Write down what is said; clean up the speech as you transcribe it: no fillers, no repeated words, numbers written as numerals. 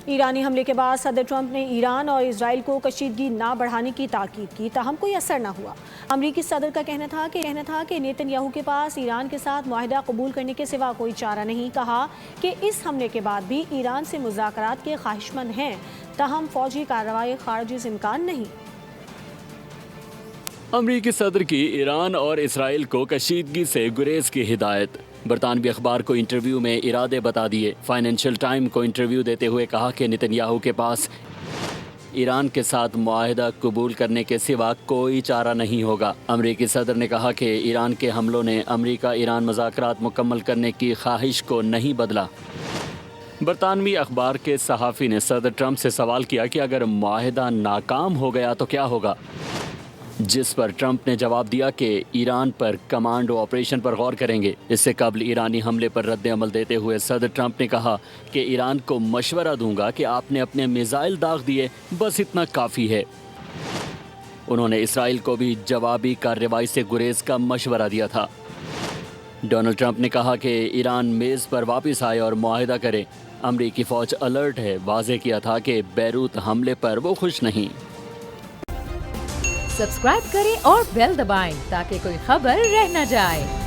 ایرانی حملے کے بعد صدر ٹرمپ نے ایران اور اسرائیل کو کشیدگی نہ بڑھانے کی تاکید کی، تاہم کوئی اثر نہ ہوا۔ امریکی صدر کا کہنا تھا کہ نیتن یاہو کے پاس ایران کے ساتھ معاہدہ قبول کرنے کے سوا کوئی چارہ نہیں، کہا کہ اس حملے کے بعد بھی ایران سے مذاکرات کے خواہشمند ہیں، تاہم فوجی کارروائی خارج از امکان نہیں۔ امریکی صدر کی ایران اور اسرائیل کو کشیدگی سے گریز کی ہدایت۔ برطانوی اخبار کو انٹرویو میں ارادے بتا دیے۔ فائنینشل ٹائم کو انٹرویو دیتے ہوئے کہا کہ نیتن یاہو کے پاس ایران کے ساتھ معاہدہ قبول کرنے کے سوا کوئی چارہ نہیں ہوگا۔ امریکی صدر نے کہا کہ ایران کے حملوں نے امریکہ ایران مذاکرات مکمل کرنے کی خواہش کو نہیں بدلا۔ برطانوی اخبار کے صحافی نے صدر ٹرمپ سے سوال کیا کہ اگر معاہدہ ناکام ہو گیا تو کیا ہوگا، جس پر ٹرمپ نے جواب دیا کہ ایران پر کمانڈو آپریشن پر غور کریں گے۔ اس سے قبل ایرانی حملے پر رد عمل دیتے ہوئے صدر ٹرمپ نے کہا کہ ایران کو مشورہ دوں گا کہ آپ نے اپنے میزائل داغ دیے، بس اتنا کافی ہے۔ انہوں نے اسرائیل کو بھی جوابی کارروائی سے گریز کا مشورہ دیا تھا۔ ڈونلڈ ٹرمپ نے کہا کہ ایران میز پر واپس آئے اور معاہدہ کرے۔ امریکی فوج الرٹ ہے، واضح کیا تھا کہ بیروت حملے پر وہ خوش نہیں۔ سبسکرائب کریں اور بیل دبائیں تاکہ کوئی خبر رہ نہ جائے۔